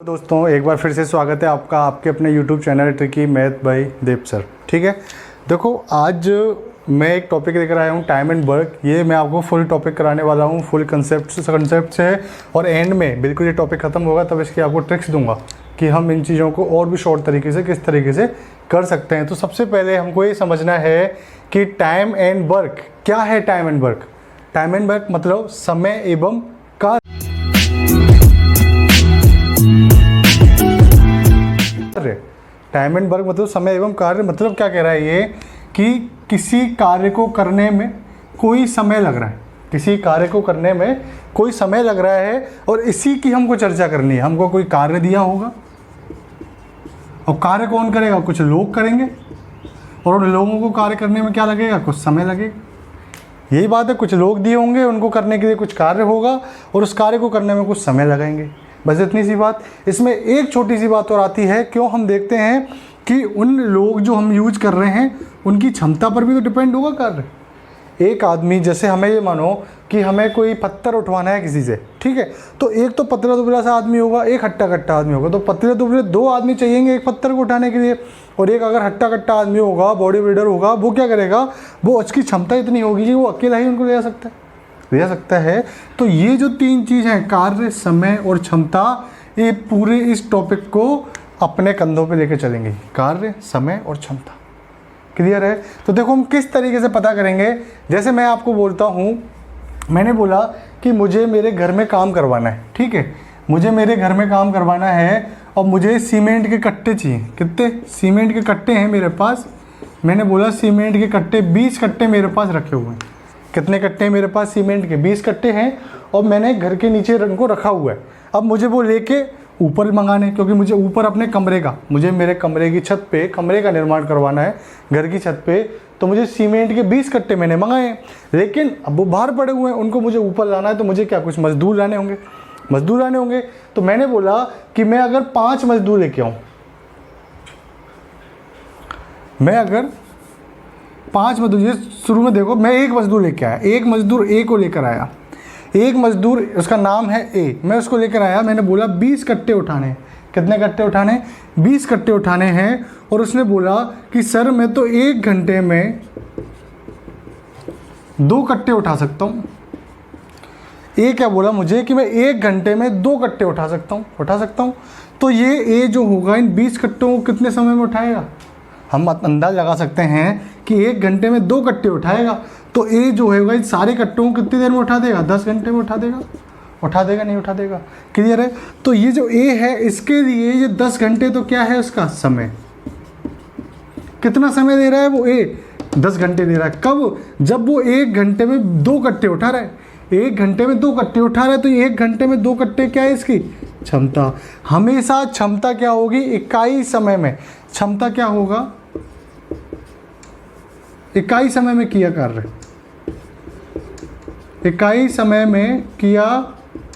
दोस्तों एक बार फिर से स्वागत है आपका आपके अपने YouTube channel tricky math by Dev sir. ठीक है, देखो आज मैं एक टॉपिक लेकर आया हूँ टाइम एंड वर्क। ये मैं आपको फुल टॉपिक कराने वाला हूँ, फुल कंसेप्ट से, और एंड में बिल्कुल ये टॉपिक ख़त्म होगा तब इसकी आपको ट्रिक्स दूंगा कि हम इन चीज़ों को और भी शॉर्ट तरीके से किस तरीके से कर सकते हैं। तो सबसे पहले हमको ये समझना है कि टाइम एंड वर्क क्या है। Time and work, time and work मतलब समय एवं कार्य। टाइम एंड वर्क मतलब समय एवं कार्य, मतलब क्या कह रहा है ये कि किसी कार्य को करने में कोई समय लग रहा है, किसी कार्य को करने में कोई समय लग रहा है और इसी की हमको चर्चा करनी है। हमको कोई कार्य दिया होगा और कार्य कौन करेगा, कुछ लोग करेंगे और उन लोगों को कार्य करने में क्या लगेगा, कुछ समय लगेगा। यही बात है, कुछ लोग दिए होंगे, उनको करने के लिए कुछ कार्य होगा और उस कार्य को करने में कुछ समय लगाएंगे। बस इतनी सी बात। इसमें एक छोटी सी बात और आती है, क्यों हम देखते हैं कि उन लोग जो हम यूज कर रहे हैं उनकी क्षमता पर भी तो डिपेंड होगा कार्य। एक आदमी, जैसे हमें ये मानो कि हमें कोई पत्थर उठवाना है किसी से, ठीक है, तो एक तो पतला दुबला सा आदमी होगा, एक हट्टा कट्टा आदमी होगा। तो पतले दुबले दो आदमी चाहिएंगे एक पत्थर को उठाने के लिए, और एक अगर हट्टा कट्टा आदमी होगा, बॉडी बिल्डर होगा, वो क्या करेगा, वो उसकी क्षमता इतनी होगी कि वो अकेला ही उनको ले सकता है। तो ये जो तीन चीज़ हैं, कार्य, समय और क्षमता, ये पूरे इस टॉपिक को अपने कंधों पे लेके चलेंगे। कार्य, समय और क्षमता, क्लियर है। तो देखो हम किस तरीके से पता करेंगे। जैसे मैं आपको बोलता हूँ, मैंने बोला कि मुझे मेरे घर में काम करवाना है, ठीक है, मुझे मेरे घर में काम करवाना है और मुझे सीमेंट के कट्टे चाहिए। कितने सीमेंट के कट्टे हैं मेरे पास? मैंने बोला सीमेंट के कट्टे 20 कट्टे मेरे पास रखे हुए हैं। कितने कट्टे हैं मेरे पास सीमेंट के? 20 कट्टे हैं और मैंने घर के नीचे उनको रखा हुआ है। अब मुझे वो लेके ऊपर मंगाने, क्योंकि मुझे ऊपर अपने कमरे का, मुझे मेरे कमरे की छत पे कमरे का निर्माण करवाना है घर की छत पे, तो मुझे सीमेंट के 20 कट्टे मैंने मंगाए हैं। लेकिन अब वो बाहर पड़े हुए हैं, उनको मुझे ऊपर लाना है, तो मुझे क्या, कुछ मजदूर लाने होंगे। तो मैंने बोला कि मैं अगर 5 मजदूर लेके आऊँ, मैं अगर 5 मजदूर, ये शुरू में देखो मैं एक मजदूर लेके आया, एक मजदूर ए को लेकर आया, एक मजदूर उसका नाम है ए, मैं उसको लेकर आया। मैंने बोला 20 कट्टे उठाने। कितने कट्टे उठाने? 20 कट्टे उठाने हैं। और उसने बोला कि सर मैं तो 1 घंटे में 2 कट्टे उठा सकता हूँ। ए क्या बोला मुझे कि मैं 1 घंटे में 2 कट्टे उठा सकता हूँ। तो ये ए जो होगा इन 20 कट्टों को कितने समय में उठाएगा? हम अंदाज लगा सकते हैं कि 1 घंटे में 2 कट्टे उठाएगा। तो ए जो होगा इन सारे कट्टों को कितनी देर में उठा देगा? 10 घंटे में उठा देगा, नहीं उठा देगा। क्लियर है। तो ये जो ए है इसके लिए ये 10 घंटे तो क्या है उसका समय। कितना समय दे रहा है वो ए? 10 घंटे दे रहा है। कब? जब वो 1 घंटे में 2 कट्टे उठा रहा है। 1 घंटे में 2 कट्टे उठा रहा है, तो 1 घंटे में 2 कट्टे क्या है इसकी क्षमता। हमेशा क्षमता क्या होगी? इकाई समय में क्षमता क्या होगा? इकाई समय में किया कार्य, इकाई समय में किया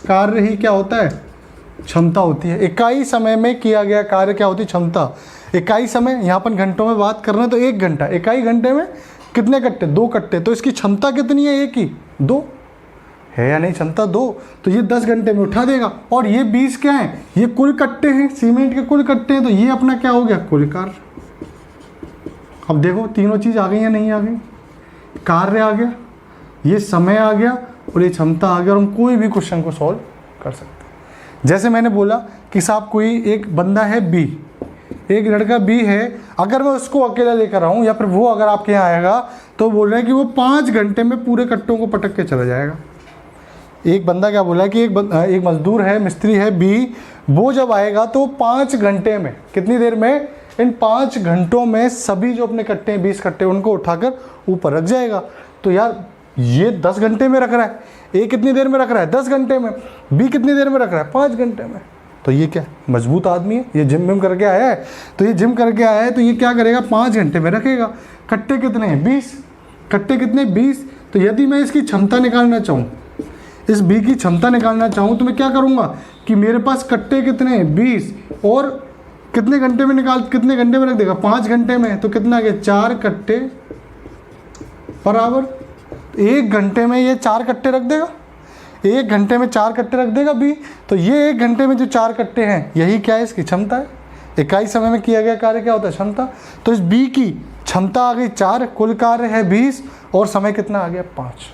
कार्य ही क्या होता है? क्षमता होती है। इकाई समय में किया गया कार्य क्या होती है? क्षमता। इकाई समय, यहाँ पर घंटों में बात कर रहे हैं तो 1 घंटा, इकाई घंटे में कितने कट्टे? 2 कट्टे। तो इसकी क्षमता कितनी है? एक ही 2 है या नहीं? क्षमता 2। तो ये 10 घंटे में उठा देगा। और ये 20 क्या है? ये कुल कट्टे हैं, सीमेंट के कुल कट्टे हैं। तो ये अपना क्या हो गया? कुल कार्य। अब देखो तीनों चीज़ आ गई या नहीं आ गई? कार्य आ गया, ये समय आ गया और ये क्षमता आ गया, और हम कोई भी क्वेश्चन को सॉल्व कर सकते हैं। जैसे मैंने बोला कि साहब कोई एक बंदा है बी, एक लड़का बी है, अगर मैं उसको अकेला लेकर आऊँ या फिर वो अगर आपके यहाँ आएगा तो बोल रहे हैं कि वो 5 घंटे में पूरे कट्टों को पटक के चला जाएगा। एक बंदा क्या बोला कि एक मजदूर है, मिस्त्री है बी, वो जब आएगा तो 5 घंटे में, कितनी देर में? इन 5 घंटों में सभी जो अपने कट्टे हैं 20 कट्टे उनको उठाकर ऊपर रख जाएगा। तो यार ये 10 घंटे में रख रहा है, ए कितनी देर में रख रहा है? 10 घंटे में। बी कितनी देर में रख रहा है? 5 घंटे में। तो ये क्या मजबूत आदमी है, ये जिम करके आया है। तो ये जिम करके आया है तो ये क्या करेगा? 5 घंटे में रखेगा। कट्टे कितने हैं? 20। कट्टे कितने? 20। तो यदि मैं इसकी क्षमता निकालना चाहूँ, इस बी की क्षमता निकालना चाहूँ, तो मैं क्या करूँगा कि मेरे पास कट्टे कितने हैं? 20। और कितने घंटे में रख देगा? 5 घंटे में। तो कितना आ गया? 4 कट्टे बराबर 1 घंटे में ये 4 कट्टे रख देगा। 1 घंटे में 4 कट्टे रख देगा बी, तो ये 1 घंटे में जो 4 कट्टे हैं यही क्या है, इसकी क्षमता है। इकाई समय में किया गया कार्य क्या होता है, क्षमता। तो इस बी की क्षमता आ गई 4, कुल कार्य है 20 और समय कितना आ गया 5।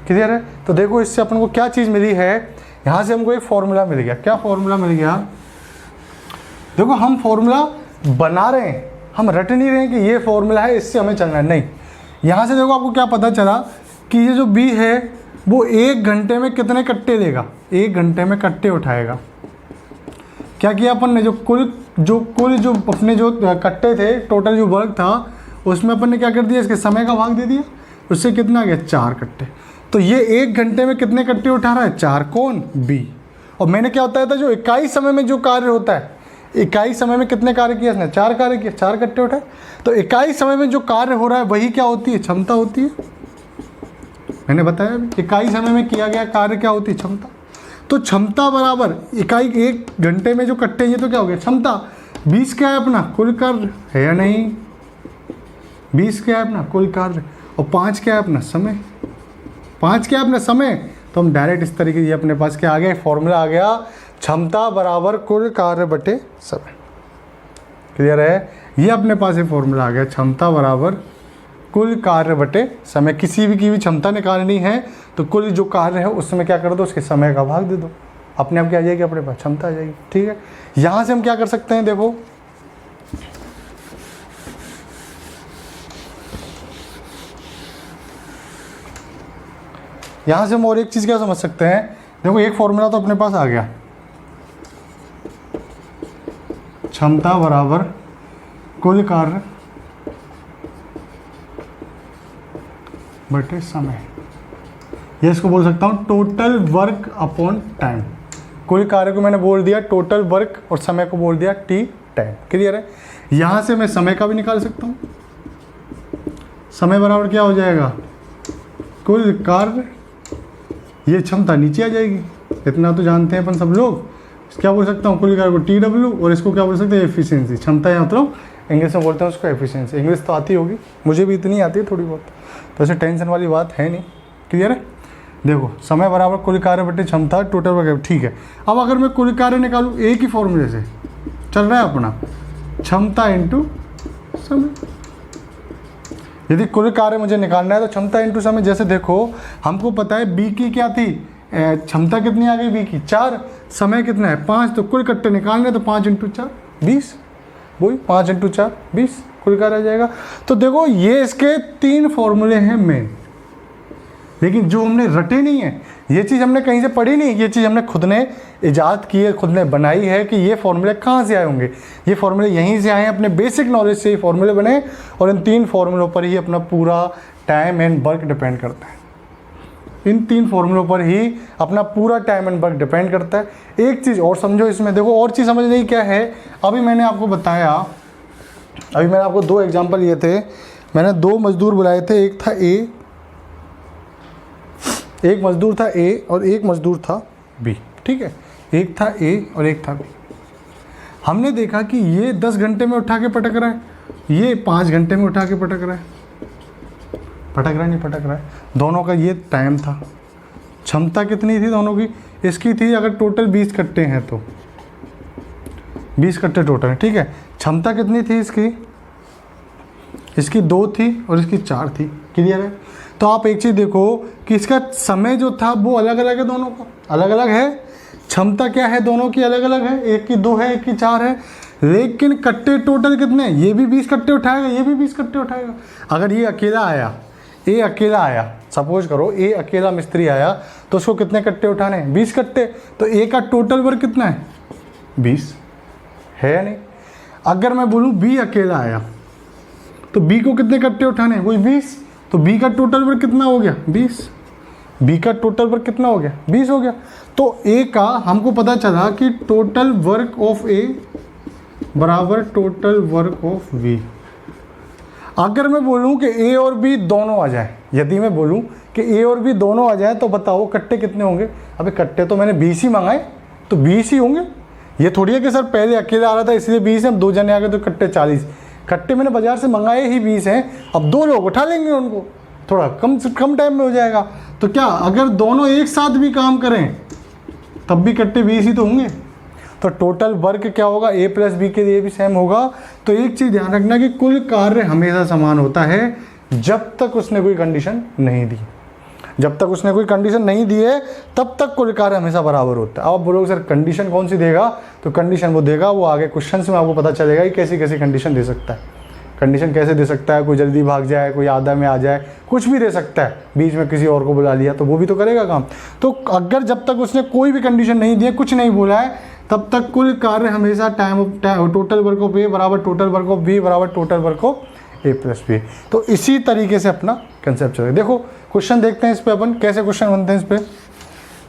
क्लियर है। तो देखो इससे अपन को क्या चीज़ मिली है, यहाँ से हमको एक फॉर्मूला मिल गया। क्या फॉर्मूला मिल गया, देखो हम फॉर्मूला बना रहे हैं, हम रट नहीं रहे हैं कि ये फॉर्मूला है इससे हमें चलना है, नहीं। यहाँ से देखो आपको क्या पता चला कि ये जो बी है वो 1 घंटे में कितने कट्टे लेगा, 1 घंटे में कट्टे उठाएगा। क्या किया अपन ने, जो कुल जो अपने जो कट्टे थे, टोटल जो वर्क था उसमें अपन ने क्या कर दिया, इसके समय का भाग दे दिया, उससे कितना आ गया 4 कट्टे। तो ये 1 घंटे में कितने कट्टे उठा रहा है, 4। कौन, बी। और मैंने क्या होता था, जो इकाई समय में जो कार्य होता है, इकाई समय में कितने कार्य किया इसने, 4 कार्य किया, 4 कट्टे उठाए। तो इकाई समय में जो कार्य हो रहा है वही क्या होती है, क्षमता होती है। मैंने बताया इकाई समय में किया गया कार्य क्या होती है, क्षमता। तो क्षमता बराबर इकाई 1 घंटे में जो कट्टे हैं तो क्या हो गया, क्षमता। 20 क्या है अपना कुल कार्य, है या नहीं, 20 क्या है अपना कुल कार्य, और 5 क्या है अपना समय। 5 क्या है अपना समय। तो हम डायरेक्ट इस तरीके से अपने पास क्या आ गया, फॉर्मूला आ गया, क्षमता बराबर कुल कार्य बटे समय। क्लियर है, ये अपने पास एक फॉर्मूला आ गया, क्षमता बराबर कुल कार्य बटे समय। किसी भी की भी क्षमता निकालनी है तो कुल जो कार्य है उसमें क्या कर दो, उसके समय का भाग दे दो, अपने आप क्या आ जाएगी, अपने पास क्षमता आ जाएगी। ठीक है, यहाँ से हम क्या कर सकते हैं, देखो यहाँ से हम और एक चीज़ क्या समझ सकते हैं, देखो एक फॉर्मूला तो अपने पास आ गया, क्षमता बराबर कुल कार्य बटे समय। ये इसको बोल सकता हूँ टोटल वर्क अपॉन टाइम। कुल कार्य को मैंने बोल दिया टोटल वर्क और समय को बोल दिया टी टाइम। क्लियर है। यहाँ से मैं समय का भी निकाल सकता हूँ, समय बराबर क्या हो जाएगा, कुल कार्य, ये क्षमता नीचे आ जाएगी, इतना तो जानते हैं अपन सब लोग। क्या बोल सकता हूँ, कुल कार्य को टी डब्ल्यू, और इसको क्या बोल सकते हैं, एफिशिएंसी। क्षमता यहाँ मतलब इंग्लिश में बोलते हैं उसको एफिशिएंसी। इंग्लिश तो आती होगी, मुझे भी इतनी आती है थोड़ी बहुत, तो ऐसे टेंशन वाली बात है नहीं। क्लियर है। देखो समय बराबर कुल कार्य बटे क्षमता टोटल वर्क। ठीक है, अब अगर मैं कुल कार्य निकालूँ एक ही फॉर्मूले से चल रहा है अपना, क्षमता इंटू समय। यदि कुल कार्य मुझे निकालना है तो क्षमता इंटू समय। जैसे देखो हमको पता है बी की क्या थी, क्षमता कितनी आ गई बी की 4, समय कितना है 5, तो कुल कट्टे निकालने तो 5 इंटू 4 20, वही 5 इंटू 4 20 कुल कार्य आ जाएगा। तो देखो ये इसके 3 फॉर्मूले हैं मेन, लेकिन जो हमने रटे नहीं है, ये चीज़ हमने कहीं से पढ़ी नहीं, ये चीज़ हमने खुद ने ईजाद की है, खुद ने बनाई है कि ये फॉर्मूले कहाँ से आए होंगे। ये फॉर्मूले यहीं से आए हैं, अपने बेसिक नॉलेज से ये फॉर्मूले बने, और इन 3 फॉर्मूलों पर ही अपना पूरा टाइम एंड वर्क डिपेंड करता है। इन 3 फॉर्मूलों पर ही अपना पूरा टाइम एंड वर्क डिपेंड करता है। एक चीज़ और समझो इसमें, देखो और चीज़ समझ नहीं क्या है। अभी मैंने आपको बताया, अभी मैंने आपको 2 एग्जाम्पल लिए थे, मैंने 2 मजदूर बुलाए थे, एक था ए, एक मजदूर था ए और एक मजदूर था बी। ठीक है, एक था ए और एक था बी। हमने देखा कि ये 10 घंटे में उठा के पटक रहा है, ये 5 घंटे में उठा के पटक रहा है। पटक रहा है नहीं पटक रहा है, दोनों का ये टाइम था। क्षमता कितनी थी दोनों की, इसकी थी अगर टोटल 20 कट्टे हैं तो 20 कट्टे टोटल है। ठीक है, क्षमता कितनी थी इसकी 2 थी और इसकी 4 थी। क्लियर है। तो आप एक चीज़ देखो कि इसका समय जो था वो अलग अलग है, दोनों का अलग अलग है। क्षमता क्या है, दोनों की अलग अलग है, एक की 2 है एक की 4 है, लेकिन कट्टे टोटल कितने, ये भी 20 कट्टे उठाएगा, ये भी 20 कट्टे उठाएगा। अगर ये अकेला आया, ए अकेला आया, सपोज करो ए अकेला मिस्त्री आया, तो उसको कितने कट्टे उठाने हैं, 20 कट्टे। तो ए का टोटल वर्क कितना है, 20 है या नहीं। अगर मैं बोलूँ बी अकेला आया तो बी को कितने कट्टे उठाने हैं, वही 20। तो बी का टोटल वर्क कितना हो गया, 20। बी का टोटल वर्क कितना हो गया, 20 हो गया। तो ए का हमको पता चला कि टोटल वर्क ऑफ ए बराबर टोटल वर्क ऑफ बी। अगर मैं बोलूं कि ए और बी दोनों आ जाए, यदि मैं बोलूं कि ए और बी दोनों आ जाए तो बताओ कट्टे कितने होंगे। अबे कट्टे तो मैंने 20 ही मंगाए, तो 20 ही होंगे। ये थोड़ी है कि सर पहले अकेला आ रहा था इसलिए 20 है, अब 2 जने आ गए तो कट्टे 40। कट्टे मैंने बाजार से मंगाए ही 20 हैं, अब 2 लोग उठा लेंगे उनको, थोड़ा कम टाइम में हो जाएगा। तो क्या अगर दोनों एक साथ भी काम करें तब भी इकट्ठे 20 ही तो होंगे। तो टोटल वर्क क्या होगा, ए प्लस बी के लिए भी सेम होगा। तो एक चीज़ ध्यान रखना कि कुल कार्य हमेशा समान होता है जब तक उसने कोई कंडीशन नहीं दी। जब तक उसने कोई कंडीशन नहीं दी है तब तक कुल कार्य हमेशा बराबर होता है। अब आप बोलोगे सर कंडीशन कौन सी देगा, तो कंडीशन वो देगा, वो आगे क्वेश्चन में आपको पता चलेगा कि कैसी कैसी कंडीशन दे सकता है। कंडीशन कैसे दे सकता है, कोई जल्दी भाग जाए, कोई आधा में आ जाए, कुछ भी दे सकता है, बीच में किसी और को बुला लिया तो वो भी तो करेगा काम। तो अगर जब तक उसने कोई भी कंडीशन नहीं दी है, कुछ नहीं बोला है, तब तक कुल कार्य हमेशा टोटल वर्क ऑफ ए बराबर टोटल वर्क ऑफ बी बराबर total work of A plus B. तो इसी तरीके से अपना कंसेप्ट चलेगा। देखो क्वेश्चन देखते हैं इस पे अपन कैसे क्वेश्चन बनते हैं इस पे।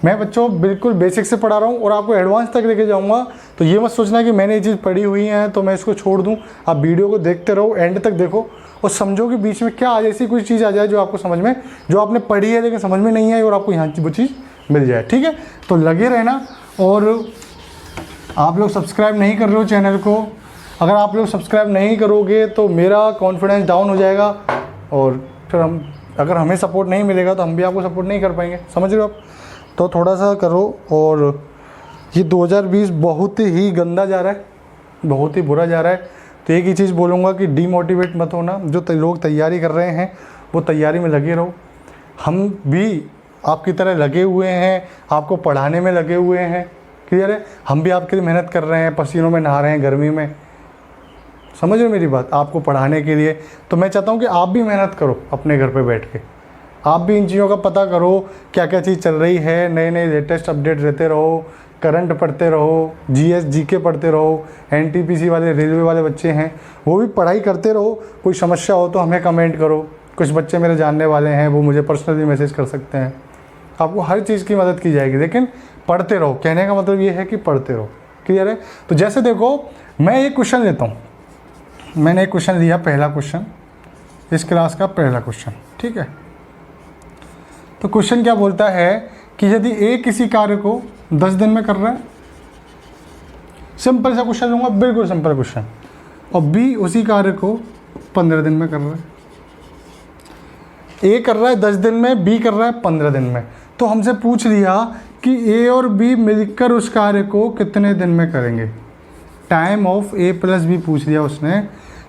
मैं बच्चों बिल्कुल बेसिक से पढ़ा रहा हूँ और आपको एडवांस तक लेके जाऊँगा। तो ये मत सोचना कि मैंने ये चीज़ पढ़ी हुई है तो मैं इसको छोड़ दूँ। आप वीडियो को देखते रहो, एंड तक देखो और समझो कि बीच में क्या आ जाए, ऐसी कोई चीज़ आ जाए जो आपको समझ में, जो आपने पढ़ी है लेकिन समझ में नहीं आई और आपको यहाँ वो चीज़ मिल जाए। ठीक है, तो लगे रहना। और आप लोग सब्सक्राइब नहीं कर रहे हो चैनल को, अगर आप लोग सब्सक्राइब नहीं करोगे तो मेरा कॉन्फिडेंस डाउन हो जाएगा और फिर अगर हमें सपोर्ट नहीं मिलेगा तो हम भी आपको सपोर्ट नहीं कर पाएंगे। समझ रहे हो आप? तो थोड़ा सा करो। और ये 2020 बहुत ही गंदा जा रहा है, बहुत ही बुरा जा रहा है। तो एक ही चीज़ बोलूँगा कि डीमोटिवेट मत होना। जो लोग तैयारी कर रहे हैं वो तैयारी में लगे रहो। हम भी आपकी तरह लगे हुए हैं, आपको पढ़ाने में लगे हुए हैं। क्लियर है? हम भी आपके लिए मेहनत कर रहे हैं, पसीनों में नहा रहे हैं गर्मी में। समझ रहे हो मेरी बात? आपको पढ़ाने के लिए। तो मैं चाहता हूँ कि आप भी मेहनत करो अपने घर पे बैठ के, आप भी इन चीज़ों का पता करो क्या क्या चीज़ चल रही है, नए नए लेटेस्ट अपडेट रहते रहो, करंट पढ़ते रहो, जीएस जीके पढ़ते रहो। एनटीपीसी वाले रेलवे वाले बच्चे हैं वो भी पढ़ाई करते रहो। कोई समस्या हो तो हमें कमेंट करो। कुछ बच्चे मेरे जानने वाले हैं वो मुझे पर्सनली मैसेज कर सकते हैं। आपको हर चीज़ की मदद की जाएगी, लेकिन पढ़ते रहो। कहने का मतलब ये है कि पढ़ते रहो। क्लियर है? तो जैसे देखो मैं एक क्वेश्चन लेता हूँ, मैंने एक क्वेश्चन लिया, पहला क्वेश्चन, इस क्लास का पहला क्वेश्चन। ठीक है, तो क्वेश्चन क्या बोलता है कि यदि ए किसी कार्य को 10 दिन में कर रहा है, सिंपल सा क्वेश्चन लूँगा, बिल्कुल सिंपल क्वेश्चन, और बी उसी कार्य को 15 दिन में कर रहा है। ए कर रहा है 10 दिन में, बी कर रहा है 15 दिन में। तो हमसे पूछ लिया कि ए और बी मिलकर उस कार्य को कितने दिन में करेंगे। Time of A plus B पूछ लिया उसने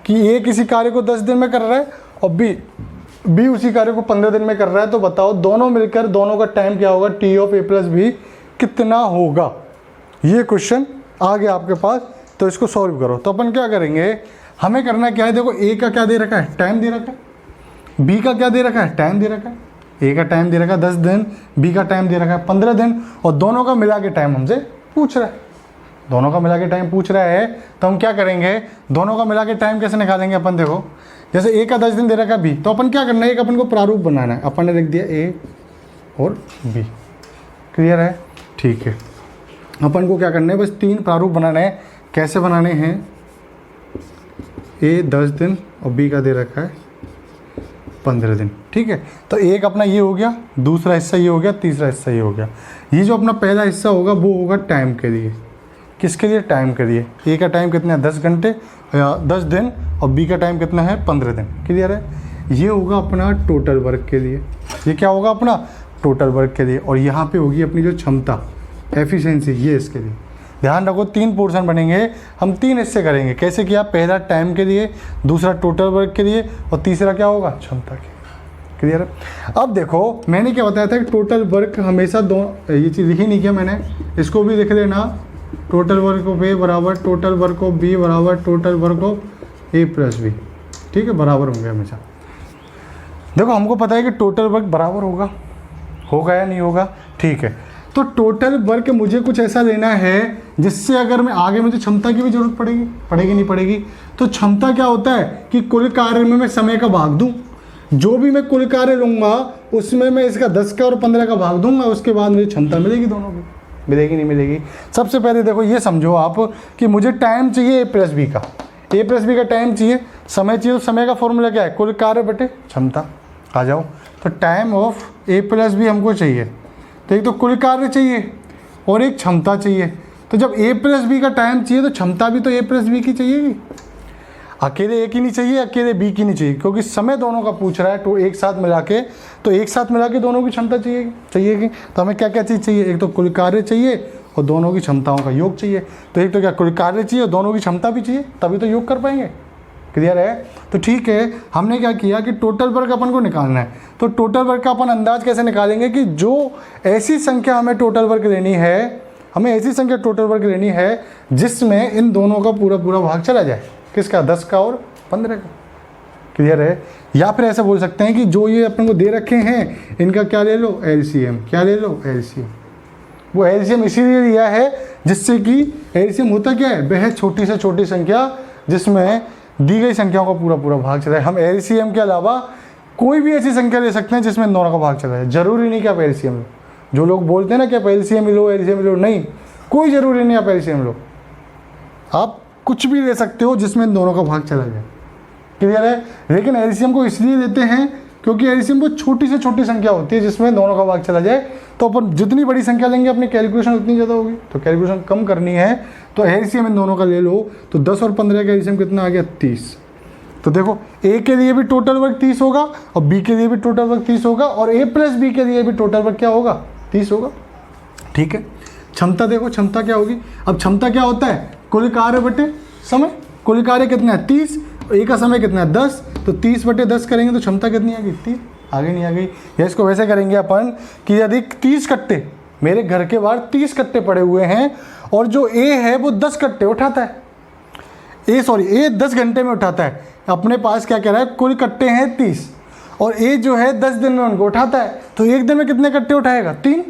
कि ए किसी कार्य को 10 दिन में कर रहा है और बी उसी कार्य को 15 दिन में कर रहा है। तो बताओ दोनों मिलकर दोनों का टाइम क्या होगा, T of A plus B कितना होगा। ये क्वेश्चन आ गया आपके पास, तो इसको सॉल्व करो। तो अपन क्या करेंगे, हमें करना क्या है, देखो ए का क्या दे रखा है, टाइम दे रखा है, बी का क्या दे रखा है, टाइम दे रखा है। ए का टाइम दे रखा है 10 दिन, बी का टाइम दे रखा है 15 दिन, और दोनों का मिला के टाइम हमसे पूछ रहा है। दोनों का मिला के टाइम पूछ रहा है तो हम क्या करेंगे, दोनों का मिला के टाइम कैसे निकालेंगे अपन। देखो जैसे ए का 10 दिन दे रखा है बी, तो अपन क्या करना है, एक अपन को प्रारूप बनाना है। अपन ने लिख दिया ए और बी। क्लियर है? ठीक है, अपन को क्या करना है, बस 3 प्रारूप बनाना है। कैसे बनाने हैं, ए 10 दिन और बी का दे रखा है 15 दिन। ठीक है, तो एक अपना ये हो गया, दूसरा हिस्सा ये हो गया, तीसरा हिस्सा ये हो गया। ये जो अपना पहला हिस्सा होगा वो होगा टाइम के लिए। किसके लिए? टाइम के लिए। ए का टाइम कितना है, 10 घंटे या 10 दिन, और बी का टाइम कितना है, 15 दिन। क्लियर है? ये होगा अपना टोटल वर्क के लिए। ये क्या होगा अपना टोटल वर्क के लिए। और यहाँ पे होगी अपनी जो क्षमता, एफिशिएंसी, ये इसके लिए। ध्यान रखो 3 पोर्शन बनेंगे, हम 3 हिस्से करेंगे। कैसे किया, पहला टाइम के लिए, दूसरा टोटल वर्क के लिए, और तीसरा क्या होगा, क्षमता के। क्लियर है? अब देखो मैंने क्या बताया था कि टोटल वर्क हमेशा ये चीज़ लिखी नहीं किया मैंने, इसको भी लिख लेना। टोटल वर्क ऑफ ए बराबर टोटल वर्क ऑफ बी बराबर total work of A plus B. ठीक है, बराबर होंगे हमेशा। देखो हमको पता है कि टोटल वर्क बराबर होगा या नहीं होगा। ठीक है, तो टोटल वर्क मुझे कुछ ऐसा लेना है जिससे अगर मैं आगे मुझे क्षमता की भी जरूरत पड़ेगी नहीं पड़ेगी। तो क्षमता क्या होता है कि कुल कार्य में मैं समय का भाग दूं। जो भी मैं कुल कार्य लूँगा उसमें मैं इसका 10 का और 15 का भाग दूंगा, उसके बाद मुझे क्षमता मिलेगी। दोनों की मिलेगी नहीं मिलेगी। सबसे पहले देखो ये समझो आप कि मुझे टाइम चाहिए ए प्लस बी का, ए प्लस बी का टाइम चाहिए, समय चाहिए। तो समय का फॉर्मूला क्या है, कुल कार्य बटे क्षमता। आ जाओ, तो time of A plus B हमको चाहिए। तो एक तो कुल कार्य चाहिए और एक क्षमता चाहिए। तो जब ए प्लस बी का टाइम चाहिए तो क्षमता भी तो ए प्लस बी की चाहिएगी। अकेले ए की नहीं चाहिए, अकेले बी की नहीं चाहिए, क्योंकि समय दोनों का पूछ रहा है तो एक साथ मिला के, तो एक साथ मिला के दोनों की क्षमता चाहिए। तो हमें क्या क्या चीज़ चाहिए, एक तो कुल कार्य चाहिए और दोनों की क्षमताओं का योग चाहिए। तो एक तो क्या कुल कार्य चाहिए और दोनों की क्षमता भी चाहिए, तभी तो योग कर पाएंगे। क्लियर है? तो ठीक है, हमने क्या किया कि टोटल वर्क अपन को निकालना है। तो टोटल वर्क का अपन अंदाज कैसे निकालेंगे कि जो ऐसी संख्या हमें टोटल वर्क लेनी है, हमें ऐसी संख्या टोटल वर्क लेनी है जिसमें इन दोनों का पूरा पूरा भाग चला जाए। किसका? 10 का और 15 का। क्लियर है? या फिर ऐसा बोल सकते हैं कि जो ये अपन को दे रखे हैं इनका क्या ले लो, एलसीएम। क्या ले लो? एलसीएम। वो एलसीएम इसीलिए लिया है जिससे कि एलसीएम होता क्या है, वह छोटी से छोटी संख्या जिसमें दी गई संख्याओं का पूरा पूरा भाग चला है। हम एलसीएम के अलावा कोई भी ऐसी संख्या ले सकते हैं जिसमें दोनों का भाग चला है। जरूरी नहीं कि आप एलसीएम लो। जो लोग बोलते हैं ना कि आप एलसीएम लो, एलसीएम लो, नहीं, कोई ज़रूरी नहीं आप एलसीएम लो। आप कुछ भी ले सकते हो जिसमें दोनों का भाग चला जाए। क्लियर है? लेकिन एलसीएम को इसलिए लेते हैं क्योंकि एलसीएम वो छोटी से छोटी संख्या होती है जिसमें दोनों का भाग चला जाए। तो अपन जितनी बड़ी संख्या लेंगे अपनी कैलकुलेशन उतनी ज़्यादा होगी, तो कैलकुलेशन कम करनी है तो एलसीएम इन दोनों का ले लो। तो 10 और 15 का एलसीएम कितना आ गया? 30। तो देखो ए के लिए भी टोटल वर्क 30 होगा और बी के लिए भी टोटल वर्क 30 होगा और ए प्लस बी के लिए भी टोटल वर्क क्या होगा? 30 होगा। ठीक है, क्षमता देखो, क्षमता क्या होगी? अब क्षमता क्या होता है? कुल कार्य बटे समय। कुल कार्य कितना है? 30। ए का समय कितना है? 10। तो 30 बटे 10 करेंगे तो क्षमता कितनी आ गई? 30। आगे नहीं आ गई? या इसको वैसे करेंगे अपन कि यदि 30 कट्टे, मेरे घर के बाहर 30 कट्टे पड़े हुए हैं और जो ए है वो 10 कट्टे उठाता है, ए 10 घंटे में उठाता है। अपने पास क्या कह रहा है? कुल कट्टे हैं 30 और ए जो है 10 दिन में उनको उठाता है। तो एक दिन में कितने कट्टे उठाएगा? 3।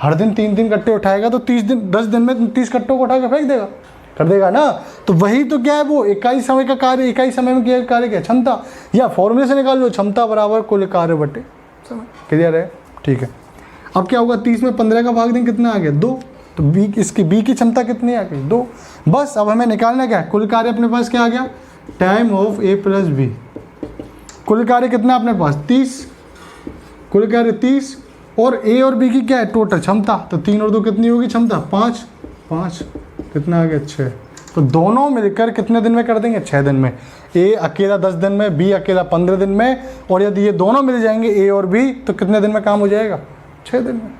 हर दिन 3 कट्टे उठाएगा तो 10 दिन में 30 कट्टों को उठा के फेंक देगा, कर देगा ना। तो वही तो क्या है, वो इकाई समय का कार्य, इकाई समय में किया कार्य क्या? क्षमता। या फॉर्मूले से निकाल लो, क्षमता बराबर कुल कार्य बटे समय। क्लियर है? ठीक है। अब क्या होगा? 30 में 15 का भाग देंगे, कितना आ गया? 2। तो बी की क्षमता कितनी आ गई? 2। बस अब हमें निकालना क्या है? कुल कार्य अपने पास क्या आ गया? Time of A plus B. कुल कार्य कितना अपने पास? 30। कुल कार्य 30 और ए और बी की क्या है? टोटल क्षमता। तो 3 और 2 कितनी होगी क्षमता? 5 कितना आ गया? 6। तो दोनों मिलकर कितने दिन में कर देंगे? 6 दिन में। ए अकेला 10 दिन में, बी अकेला 15 दिन में, और यदि ये दोनों मिल जाएंगे ए और बी तो कितने दिन में काम हो जाएगा? 6 दिन में।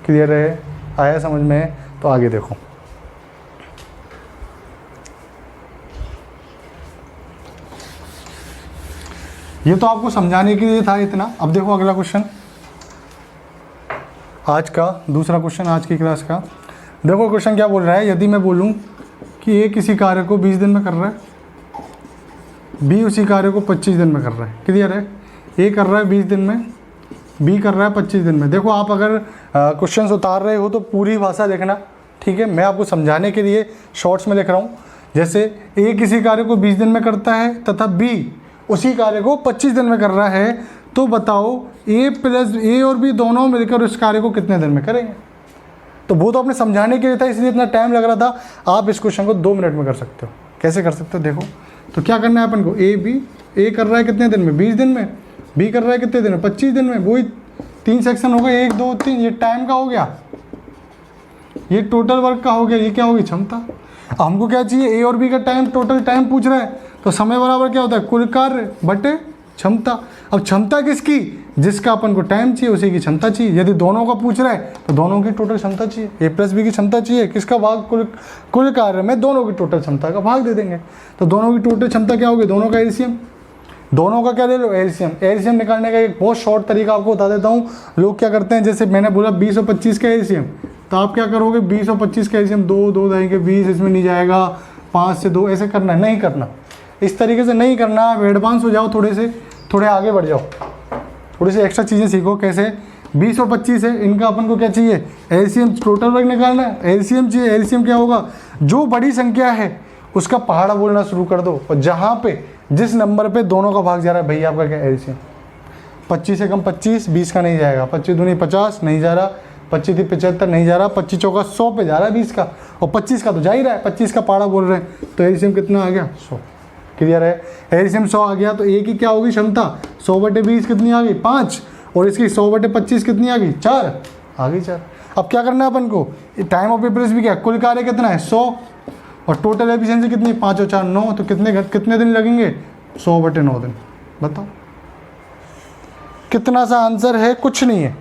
क्लियर है? आया समझ में? तो आगे देखो, ये तो आपको समझाने के लिए था इतना। अब देखो अगला क्वेश्चन, आज का दूसरा क्वेश्चन आज की क्लास का। देखो क्वेश्चन क्या बोल रहा है, यदि मैं बोलूं कि ए किसी कार्य को 20 दिन में कर रहा है, बी उसी कार्य को 25 दिन में कर रहा है। क्लियर है? ए कर रहा है 20 दिन में, बी कर रहा है 25 दिन में। देखो आप अगर क्वेश्चन उतार रहे हो तो पूरी भाषा लिखना, ठीक है? मैं आपको समझाने के लिए शॉर्ट्स में लिख रहा हूँ। जैसे ए किसी कार्य को 20 दिन में करता है तथा बी उसी कार्य को 25 दिन में कर रहा है, तो बताओ ए और बी दोनों मिलकर उस कार्य को कितने दिन में करेंगे? तो वो तो आपने समझाने के लिए था, इसलिए इतना टाइम लग रहा था। आप इस क्वेश्चन को 2 मिनट में कर सकते हो। कैसे कर सकते हो? देखो, तो क्या करना है अपन को? ए कर रहा है कितने दिन में? 20 दिन में। बी कर रहा है कितने दिन में? 25 दिन में। वही 3 सेक्शन हो गए, 1 2 3। ये टाइम का हो गया, ये टोटल वर्क का हो गया, ये क्या होगी? क्षमता। हमको क्या चाहिए? ए और बी का टाइम, टोटल टाइम पूछ रहा है। तो समय बराबर क्या होता है? कुल कार्य बटे क्षमता। अब क्षमता किसकी? जिसका अपन को टाइम चाहिए उसी की क्षमता चाहिए। यदि दोनों का पूछ रहा है तो दोनों की टोटल क्षमता चाहिए। ए प्लस बी की क्षमता चाहिए, किसका भाग? कुल कार्य में दोनों की टोटल क्षमता का भाग दे देंगे। तो दोनों की टोटल क्षमता क्या होगी? दोनों का एलसीएम। दोनों का क्या ले लो? एलसीएम। एलसीएम निकालने का एक बहुत शॉर्ट तरीका आपको बता देता हूँ। लोग क्या करते हैं, जैसे मैंने बोला 20 और 25 का एलसीएम, तो आप क्या करोगे? 20 और 25 का एलसीएम 2 जाएंगे, 20 इसमें नहीं जाएगा, 5 से 2 ऐसे करना है। नहीं करना, इस तरीके से नहीं करना। आप एडवांस हो जाओ, थोड़े आगे बढ़ जाओ, थोड़ी सी एक्स्ट्रा चीज़ें सीखो। कैसे? 20 और 25 है, इनका अपन को क्या चाहिए? एलसीएम, टोटल वर्क निकालना है, एलसीएम चाहिए। एलसीएम क्या होगा? जो बड़ी संख्या है उसका पहाड़ा बोलना शुरू कर दो, और जहाँ पे जिस नंबर पे दोनों का भाग जा रहा है, भैया आपका क्या? एलसीएम। 25 से कम 25, 20 का नहीं जाएगा। 25 दूनी 50 नहीं जा रहा, 25 थी 75 नहीं जा रहा, 25 चौका 100 पे जा रहा है 20 का, और 25 का तो जा ही रहा है, 25 का पहाड़ा बोल रहे हैं। तो एलसीएम कितना आ गया? 100। क्लियर है? एलसीएम 100 आ गया तो ए की क्या होगी क्षमता? 100 बटे 20 कितनी आ गई? 5। और इसकी 100 बटे 25 कितनी आ गई? 4 आ गई। 4। अब क्या करना है अपन को? Time of A plus B क्या? कुल कार्य कितना है? 100। और टोटल एफिशिएंसी कितनी, 5 और 4 9, तो कितने दिन लगेंगे, 100/9 दिन। बताओ कितना सा आंसर है, कुछ नहीं है।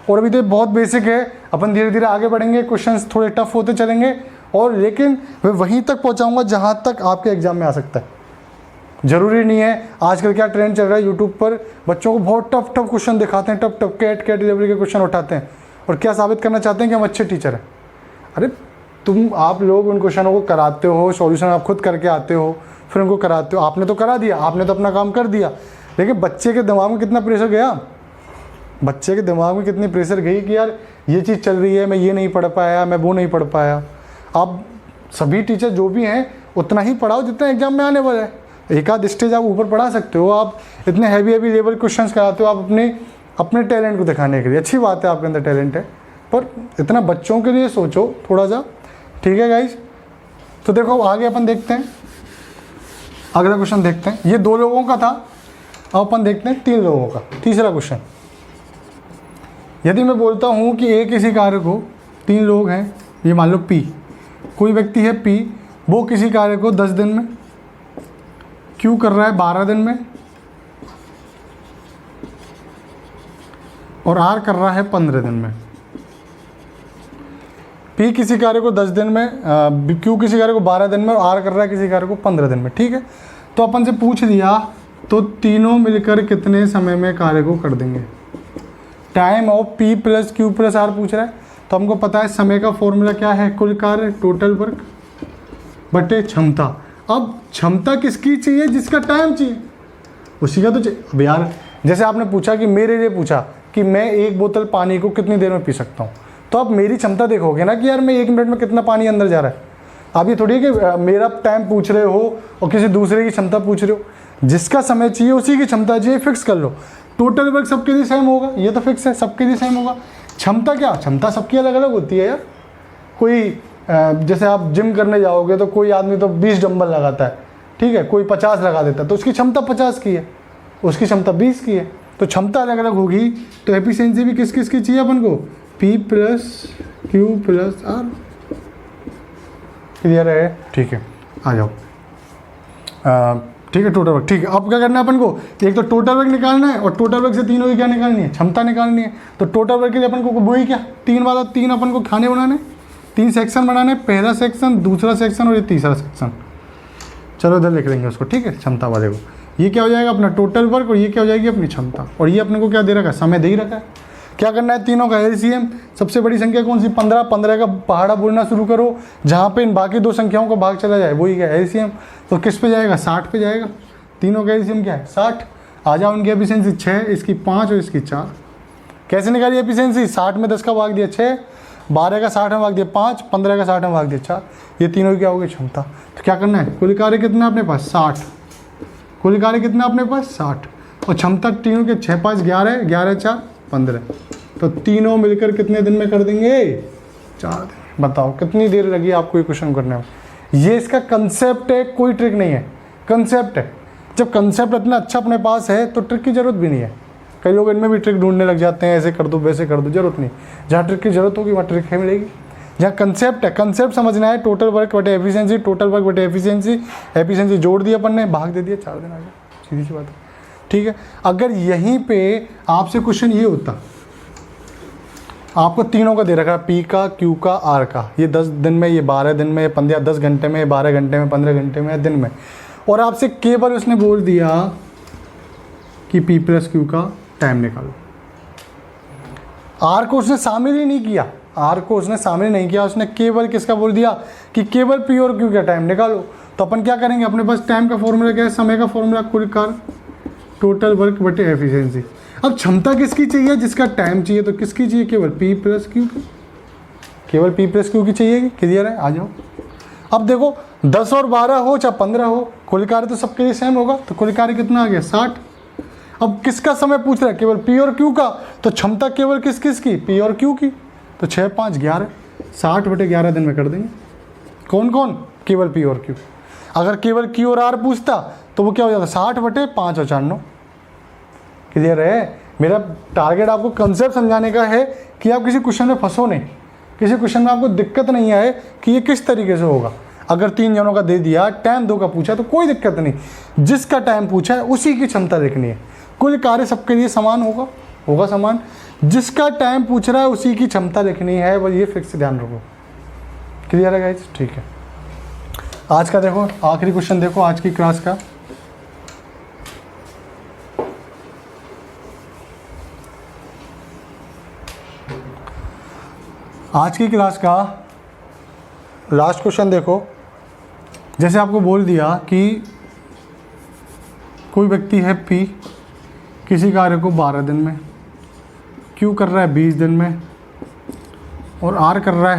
और अभी तो बहुत बेसिक है, अपन धीरे धीरे आगे बढ़ेंगे, क्वेश्चंस थोड़े टफ होते चलेंगे, और लेकिन मैं वहीं तक पहुंचाऊंगा जहां तक आपके एग्जाम में आ सकता है। ज़रूरी नहीं है, आजकल क्या ट्रेंड चल रहा है यूट्यूब पर, बच्चों को बहुत टफ क्वेश्चन दिखाते हैं, टफ कैट लेवल के क्वेश्चन उठाते हैं, और क्या साबित करना चाहते हैं कि हम अच्छे टीचर हैं। अरे आप लोग उन क्वेश्चनों को कराते हो, सॉल्यूशन आप खुद करके आते हो, फिर उनको कराते हो। आपने तो करा दिया, आपने तो अपना काम कर दिया, लेकिन बच्चे के दिमाग में कितना प्रेशर गया, बच्चे के दिमाग में कितनी प्रेशर गई कि यार ये चीज़ चल रही है, मैं ये नहीं पढ़ पाया, मैं वो नहीं पढ़ पाया। आप सभी टीचर जो भी हैं उतना ही पढ़ाओ जितना एग्जाम में आने वाला है। एक आध स्टेज आप ऊपर पढ़ा सकते हो, आप इतने हैवी लेवल क्वेश्चंस कराते हो, आप अपने टैलेंट को दिखाने के लिए। अच्छी बात है, आपके अंदर टैलेंट है, पर इतना बच्चों के लिए सोचो थोड़ा सा, ठीक है गाइज। तो देखो आगे अपन देखते हैं, अगला क्वेश्चन देखते हैं। ये 2 लोगों का था, अब अपन देखते हैं 3 लोगों का। तीसरा क्वेश्चन, यदि मैं बोलता हूँ कि एक किसी कार्य को, 3 लोग हैं, ये मान लो P, कोई व्यक्ति है P, वो किसी कार्य को 10 दिन में, Q कर रहा है 12 दिन में, और R कर रहा है 15 दिन में। P किसी कार्य को 10 दिन में, Q किसी कार्य को 12 दिन में, और R कर रहा है किसी कार्य को 15 दिन में, ठीक है। तो अपन से पूछ लिया, तो तीनों मिलकर कितने समय में कार्य को कर देंगे। Time of P + Q + R पूछ रहा है, तो हमको पता है समय का फॉर्मूला क्या है, कुल कार्य टोटल वर्क बटे क्षमता। अब क्षमता किसकी चाहिए, जिसका टाइम चाहिए, उसी का तो चाहिए। अब यार जैसे आपने पूछा कि मेरे लिए पूछा कि मैं 1 बोतल पानी को कितनी देर में पी सकता हूँ, तो आप मेरी क्षमता देखोगे ना कि यार मैं 1 मिनट में कितना पानी अंदर जा रहा है। आप ये थोड़ी कि मेरा टाइम पूछ रहे हो और किसी दूसरे की क्षमता पूछ रहे हो। जिसका समय चाहिए उसी की क्षमता चाहिए, फिक्स कर लो। टोटल वर्क सबके लिए सेम होगा, ये तो फिक्स है, सबके लिए सेम होगा। क्षमता क्या, क्षमता सबकी अलग अलग होती है यार। कोई जैसे आप जिम करने जाओगे तो कोई आदमी तो 20 डंबल लगाता है, ठीक है, कोई 50 लगा देता है, तो उसकी क्षमता 50 की है, उसकी क्षमता 20 की है। तो क्षमता अलग अलग होगी, तो एफिशिएंसी भी किस किस की चाहिए अपन को, P + Q + R। क्लियर है, ठीक है, आ जाओ। ठीक है, टोटल वर्क, ठीक है। अब क्या करना है अपन को, एक तो टोटल वर्क निकालना है, और टोटल वर्क से तीनों की क्या निकालनी है, क्षमता निकालनी है। तो टोटल वर्क के लिए अपन को वही क्या, 3 वाला 3 अपन को खाने बनाने, 3 सेक्शन बनाने, पहला सेक्शन, दूसरा सेक्शन और ये तीसरा सेक्शन। चलो इधर लिख लेंगे उसको, ठीक है, क्षमता वाले को। ये क्या हो जाएगा अपना टोटल वर्क, और ये क्या हो जाएगी अपनी क्षमता। और ये अपने को क्या दे रखा है, समय दे ही रखा है। क्या करना है, तीनों का एलसीएम। सबसे बड़ी संख्या कौन सी, 15, 15 का पहाड़ा बोलना शुरू करो, जहाँ पे इन बाकी 2 संख्याओं का भाग चला जाए वही क्या एलसीएम। तो किस पे जाएगा, 60 पे जाएगा। तीनों का एलसीएम क्या है, 60। आ जाओ, उनकी एफिशिएंसी 6, इसकी 5 और इसकी 4। कैसे निकाली एफिशिएंसी, 60 में 10 का भाग दिया 6, 12 का 60 में भाग दिया 5, 15 का 60 में भाग दिया 4। ये तीनों की क्या होगी, क्षमता। तो क्या करना है, कुल कार्य कितना अपने पास, 60। कुल कार्य कितना अपने पास, 60, और क्षमता तीनों के 6, 5, 11, 11, 4, 15। तो तीनों मिलकर कितने दिन में कर देंगे, 4 दिन। बताओ कितनी देर लगी आपको ये क्वेश्चन करने में। ये इसका कंसेप्ट है, कोई ट्रिक नहीं है, कंसेप्ट है। जब कंसेप्ट इतना अच्छा अपने पास है तो ट्रिक की जरूरत भी नहीं है। कई लोग इनमें भी ट्रिक ढूंढने लग जाते हैं, ऐसे कर दो वैसे कर दो, जरूरत नहीं। जहाँ ट्रिक की जरूरत होगी वहाँ ट्रिक है मिलेगी। जहाँ कंसेप्ट है, कंसेप्ट समझना है, टोटल वर्क बटे एफिशिएंसी, टोटल वर्क बटे एफिशिएंसी, एफिशिएंसी जोड़ दिया अपन ने, भाग दे दिया, 4 दिन आ गया, सीधी सी बात है, ठीक है। अगर यहीं पे आपसे क्वेश्चन ये होता, आपको तीनों का दे रखा है, P का, Q का, R का, ये 10 दिन में, ये 12 दिन में, 15 10 घंटे में, 12 घंटे में, 15 घंटे में, दिन में, और आपसे केवल उसने बोल दिया कि P + Q का टाइम निकालो। R को उसने शामिल ही नहीं किया, R को उसने शामिल नहीं किया, उसने केवल किसका बोल दिया कि केवल P और Q का टाइम निकालो। तो अपन क्या करेंगे, अपने पास टाइम का फॉर्मूला क्या है, समय का फॉर्मूला कुल कार्य टोटल वर्क बटे एफिशिएंसी। अब क्षमता किसकी चाहिए, जिसका टाइम चाहिए, तो किसकी चाहिए, केवल P + Q की, केवल P + Q की चाहिए। क्लियर है, आ जाओ। अब देखो 10 और 12 हो चाहे 15 हो, कुल कार्य तो सबके लिए सेम होगा। तो कुल कार्य कितना आ गया, 60। अब किसका समय पूछ रहा है, केवल P और Q का, तो क्षमता केवल किस किस की, P और Q की। तो 6, 5, 11, 60 बटे 11 दिन में कर देंगे। कौन कौन, केवल P और Q। अगर केवल Q और R पूछता तो वो क्या हो जाता, 60 बटे 5 और 4, 9। क्लियर है। मेरा टारगेट आपको कंसेप्ट समझाने का है कि आप किसी क्वेश्चन में फंसो नहीं, किसी क्वेश्चन में आपको दिक्कत नहीं आए कि ये किस तरीके से होगा। अगर 3 जनों का दे दिया, टाइम 2 का पूछा तो कोई दिक्कत नहीं, जिसका टाइम पूछा है उसी की क्षमता लिखनी है। कुल कार्य सबके लिए समान होगा समान, जिसका टाइम पूछ रहा है उसी की क्षमता लिखनी है, बस ये फिक्स ध्यान रखो। क्लियर है गाइस? ठीक है, आज का देखो आखिरी क्वेश्चन देखो आज की क्लास का। आज की क्लास का लास्ट क्वेश्चन देखो। जैसे आपको बोल दिया कि कोई व्यक्ति है P किसी कार्य को 12 दिन में, Q कर रहा है 20 दिन में और R कर रहा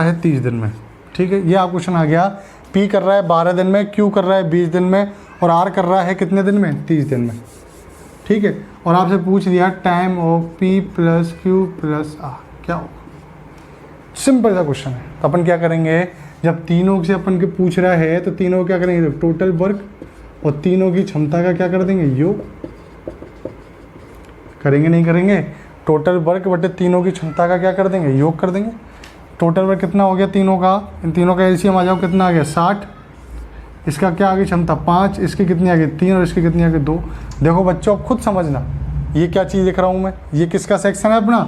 है 30 दिन में। ठीक है, ये आप क्वेश्चन आ गया। P कर रहा है 12 दिन में, Q कर रहा है 20 दिन में और R कर रहा है कितने दिन में? 30 दिन में। ठीक है, और आपसे पूछ दिया time of P plus Q plus R क्या होगा। सिंपल सा क्वेश्चन है। तो अपन क्या करेंगे, जब तीनों से अपन के पूछ रहा है तो तीनों क्या करेंगे, टोटल वर्क और तीनों की क्षमता का क्या कर देंगे, योग करेंगे। नहीं करेंगे, टोटल वर्क बटे तीनों की क्षमता का क्या कर देंगे, योग कर देंगे। टोटल वर्क कितना हो गया तीनों का, इन तीनों का एलसीएम आ जाओ, कितना आ गया 60। इसका क्या आ गई क्षमता 5, इसकी कितनी आ गई 3 और इसकी कितनी आ गई 2। देखो बच्चों, अब खुद समझना ये क्या चीज़ लिख रहा हूँ मैं, ये किसका सेक्शन है अपना,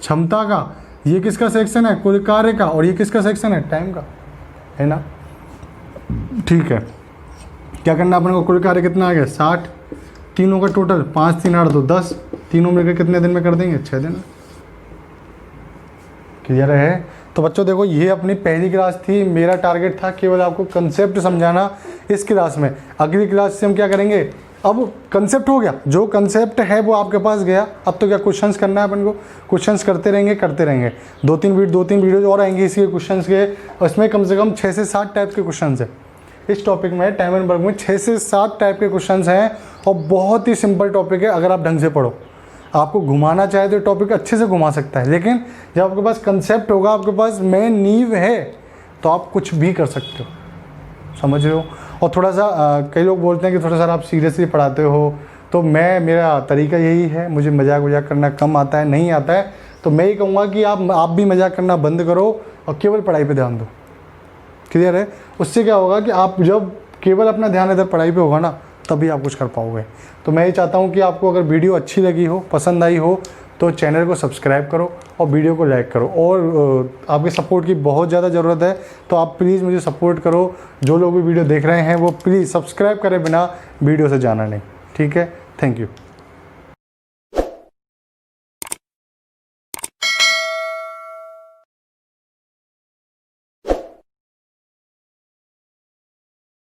क्षमता का, ये किसका सेक्शन है, कुल कार्य का, और ये किसका सेक्शन है, टाइम का, है ना। ठीक है, क्या करना अपन को, कुल कार्य कितना आ गया 60, तीनों का टोटल 5 3 8 2 10, तीनों मिलकर कितने दिन में कर देंगे, 6 दिन। क्लियर है? तो बच्चों देखो, ये अपनी पहली क्लास थी। मेरा टारगेट था केवल आपको कंसेप्ट समझाना इस क्लास में। अगली क्लास से हम क्या करेंगे, अब कंसेप्ट हो गया, जो कंसेप्ट है वो आपके पास गया। अब तो क्या क्वेश्चंस करना है अपन को, क्वेश्चंस करते रहेंगे। 2-3 वीडियोज और आएंगे इसके क्वेश्चंस के। उसमें कम से कम 6 से 7 टाइप के क्वेश्चंस हैं इस टॉपिक में। टाइम एंड वर्क में 6 से 7 टाइप के क्वेश्चंस हैं और बहुत ही सिंपल टॉपिक है। अगर आप ढंग से पढ़ो, आपको घुमाना चाहे तो टॉपिक अच्छे से घुमा सकता है, लेकिन जब आपके पास कंसेप्ट होगा, आपके पास मेन नींव है, तो आप कुछ भी कर सकते हो। समझ रहे हो? और थोड़ा सा कई लोग बोलते हैं कि थोड़ा सा आप सीरियसली पढ़ाते हो, तो मेरा तरीका यही है, मुझे मजाक करना कम आता है, नहीं आता है। तो मैं ये कहूँगा कि आप भी मजाक करना बंद करो और केवल पढ़ाई पे ध्यान दो। क्लियर है? उससे क्या होगा कि आप जब केवल अपना ध्यान इधर पढ़ाई पे होगा ना, तभी आप कुछ कर पाओगे। तो मैं ये चाहता हूँ कि आपको अगर वीडियो अच्छी लगी हो, पसंद आई हो, तो चैनल को सब्सक्राइब करो और वीडियो को लाइक करो। और आपके सपोर्ट की बहुत ज़्यादा ज़रूरत है, तो आप प्लीज़ मुझे सपोर्ट करो। जो लोग भी वीडियो देख रहे हैं वो प्लीज़ सब्सक्राइब करे बिना वीडियो से जाना नहीं। ठीक है? Thank you.